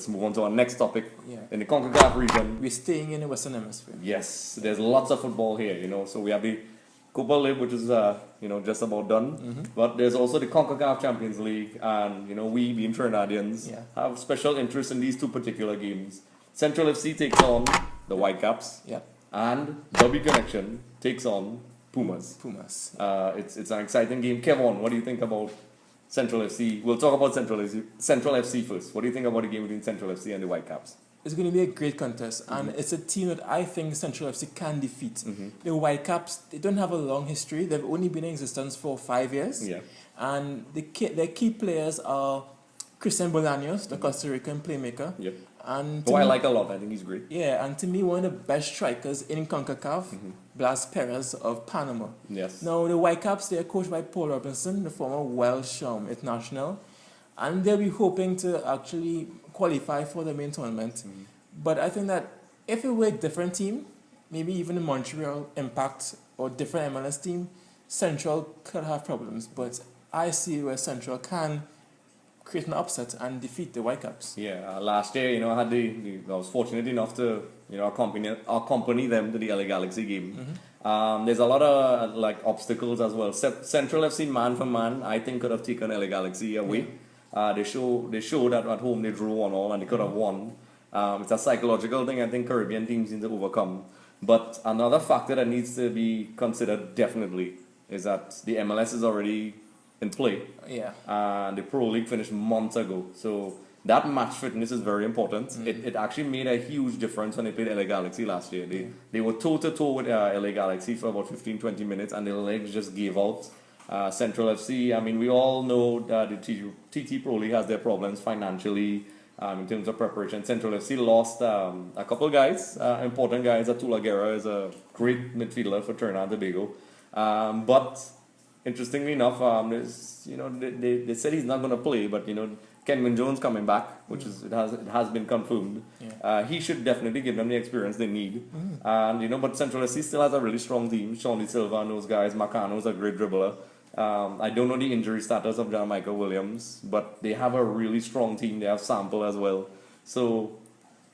let's move on to our next topic. Yeah. In the Concacaf region, We're staying in the Western Hemisphere. yes, there's lots of football here, you know. So we have the Copa League, which is, just about done. But there's also the Concacaf Champions League, and, we, being Trinidadians, have special interest in these two particular games. Central FC takes on the Whitecaps, and W Connection takes on Pumas. It's an exciting game. Kevon, what do you think about Central FC? We'll talk about Central FC first. What do you think about the game between Central FC and the Whitecaps? It's going to be a great contest, and it's a team that I think Central FC can defeat. The Whitecaps, they don't have a long history. They've only been in existence for 5 years. Yeah. And their key players are Christian Bolaños, the Costa Rican playmaker. Yep. And I like a lot. I think he's great. Yeah, and to me, one of the best strikers in CONCACAF, Blas Perez of Panama. Yes. Now, the Whitecaps, they're coached by Paul Robinson, the former Welsh international, and they'll be hoping to actually qualify for the main tournament. But I think that if it were a different team, maybe even the Montreal Impact or different MLS team, Central could have problems. But I see where Central can create an upset and defeat the Whitecaps. Yeah, last year, I had I was fortunate enough to, accompany them to the LA Galaxy game. There's a lot of obstacles as well. Central FC man for man, I think could have taken LA Galaxy away. They showed that at home they drew 1-1 and they could have won. It's a psychological thing I think Caribbean teams need to overcome. But another factor that needs to be considered definitely is that the MLS is already in play. Yeah. And the Pro League finished months ago. So that match fitness is very important. It actually made a huge difference when they played LA Galaxy last year. They were toe-to-toe with LA Galaxy for about 15-20 minutes and their legs just gave out. Central FC, I mean, we all know that the TT Pro League has their problems financially in terms of preparation. Central FC lost a couple of guys, important guys. Atula Guerra is a great midfielder for Trinidad and Tobago. But interestingly enough, they said he's not going to play, but Kenwin Jones coming back, which it has been confirmed. Yeah. He should definitely give them the experience they need. And but Central FC still has a really strong team. Shawnee Silva and those guys. Marcano's a great dribbler. I don't know the injury status of John Michael Williams, but they have a really strong team. They have Sample as well. So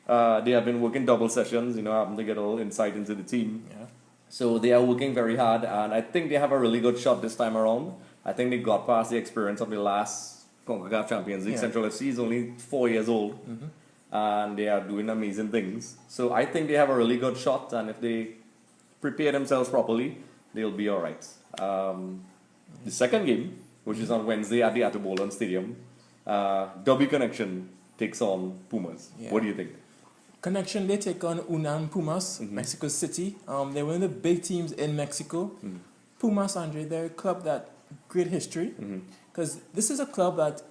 they have been working double sessions, having to get a little insight into the team. Yeah. So they are working very hard, and I think they have a really good shot this time around. I think they got past the experience of the last Concacaf Champions League. Central FC is only 4 years old, and they are doing amazing things. So I think they have a really good shot, and if they prepare themselves properly, they'll be all right. The second game, which is on Wednesday at the Atubolan Stadium, W Connection takes on Pumas. Yeah. What do you think? Connection, they take on UNAM Pumas, Mexico City. They're one of the big teams in Mexico. Pumas, Andre, they're a club that great history. Because this is a club that,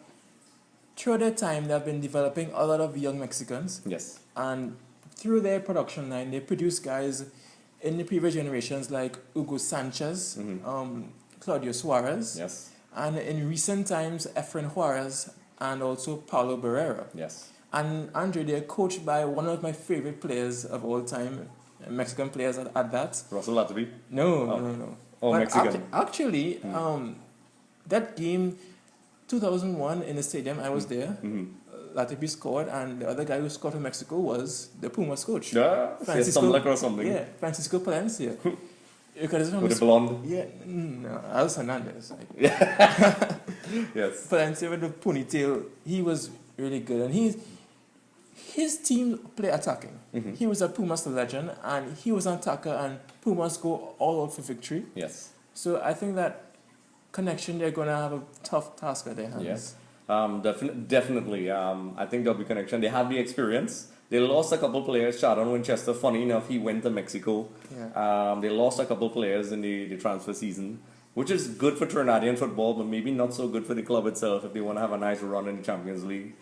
through their time, they've been developing a lot of young Mexicans. Yes. And through their production line, they produce guys in the previous generations like Hugo Sanchez, Claudio Suarez. Yes. And in recent times, Efren Juarez and also Paulo Barrera. Yes. And Andre, they're coached by one of my favorite players of all time, Mexican players at that. Russell Latterby? No. Oh, but Mexican. Actually, that game, 2001 in the stadium, I was there. Latterby scored, and the other guy who scored for Mexico was the Pumas coach. Yeah, Francisco, or something. Yeah, Francisco Palencia. With the blonde? Yeah, no, Alex Hernandez. Yes. Palencia with the ponytail, he was really good, and his team play attacking. He was a Pumas legend, and he was an attacker, and Pumas go all out for victory. Yes. So I think that Connection, they're going to have a tough task at their hands. Yes. Definitely. I think W Connection, they have the experience. They lost a couple players. Chardon Winchester, funny enough, he went to Mexico. Yeah. They lost a couple players in the transfer season, which is good for Trinidadian football, but maybe not so good for the club itself if they want to have a nice run in the Champions League.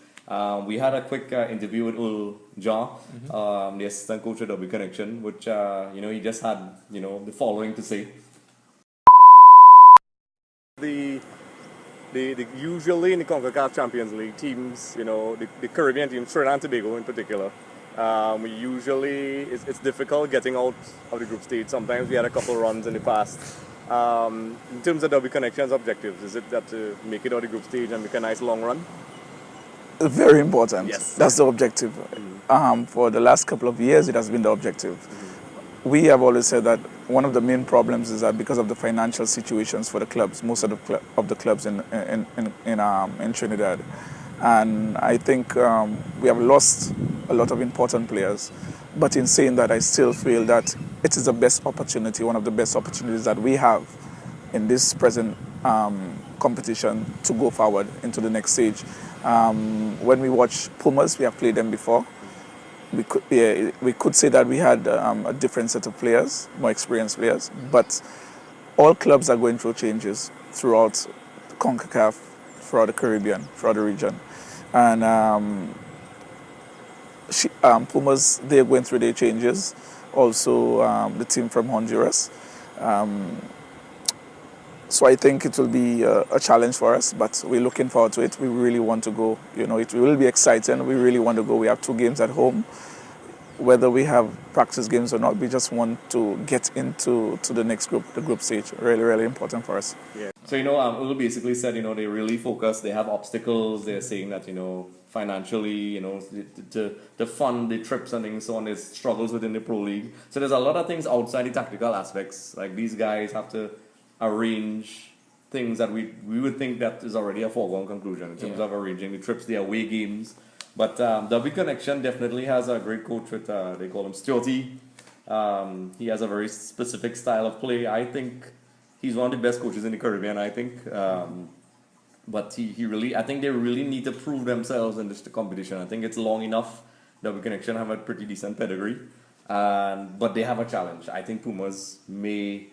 We had a quick interview with Ul Jah, the assistant coach at W Connection, which, he just had, the following to say. The usually in the Concacaf Champions League teams, the Caribbean teams, Trinidad and Tobago in particular, usually it's difficult getting out of the group stage. Sometimes we had a couple runs in the past. In terms of W Connection's objectives, is it that to make it out of the group stage and make a nice long run? Very important. Yes. That's the objective. For the last couple of years, it has been the objective. We have always said that one of the main problems is that because of the financial situations for the clubs, most of the clubs in Trinidad, and I think we have lost a lot of important players. But in saying that, I still feel that it is the best opportunity, one of the best opportunities that we have in this present competition to go forward into the next stage. When we watch Pumas, we have played them before. We could say that we had a different set of players, more experienced players, but all clubs are going through changes throughout Concacaf, throughout the Caribbean, throughout the region. And Pumas, they're going through their changes. Also, the team from Honduras. So I think it will be a challenge for us, but we're looking forward to it. We really want to go. It will be exciting. We really want to go. We have 2 games at home. Whether we have practice games or not, we just want to get into the next group, the group stage. Really, really important for us. Yeah. So, Ulu basically said, they really focus, they have obstacles, they're saying that, financially, to fund the trips and things, so on, there's struggles within the Pro League. So there's a lot of things outside the tactical aspects. Like these guys have to arrange things that we would think that is already a foregone conclusion in terms of arranging the trips, the away games. But W Connection definitely has a great coach with, they call him Stuarty. He has a very specific style of play. I think he's one of the best coaches in the Caribbean, I think. But he really, I think they really need to prove themselves in this competition. I think it's long enough. W Connection have a pretty decent pedigree. But they have a challenge. I think Pumas maybe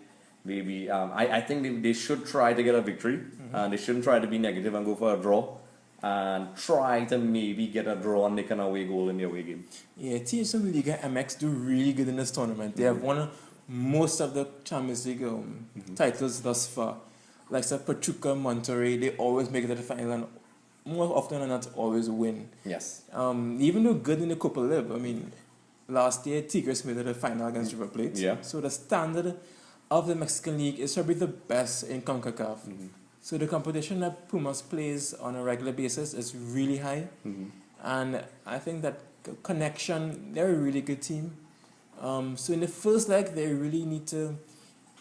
I think they should try to get a victory, and they shouldn't try to be negative and go for a draw, and try to maybe get a draw and make an away goal in the away game. Yeah, teams from Liga MX do really good in this tournament. They have won most of the Champions League titles thus far. Like Pachuca, Monterrey, they always make it to the final, and more often than not, always win. Yes. Even though good in the Copa Lib, I mean, last year Tigres made it to the final against River Plate. Yeah. So the standard of the Mexican League is probably the best in CONCACAF. So the competition that Pumas plays on a regular basis is really high. And I think that Connection, they're a really good team. So in the first leg, they really need to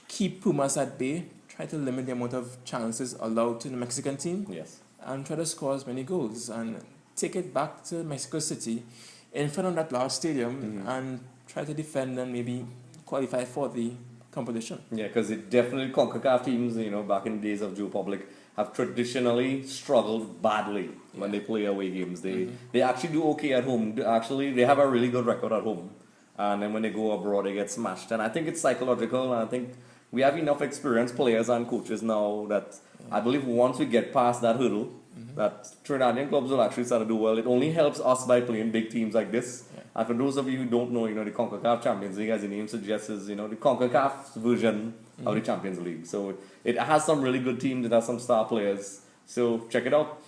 keep Pumas at bay, try to limit the amount of chances allowed to the Mexican team. Yes. And try to score as many goals and take it back to Mexico City in front of that large stadium and try to defend and maybe qualify for the competition. Yeah, because it definitely, CONCACAF teams, back in the days of Joe Public, have traditionally struggled badly when they play away games. They actually do okay at home. Actually, they have a really good record at home. And then when they go abroad, they get smashed. And I think it's psychological, and I think we have enough experienced players and coaches now that I believe once we get past that hurdle, that Trinidadian clubs will actually start to do well. It only helps us by playing big teams like this. And for those of you who don't know, the Concacaf Champions League, as the name suggests, is the Concacaf version of the Champions League. So it has some really good teams. It has some star players. So check it out.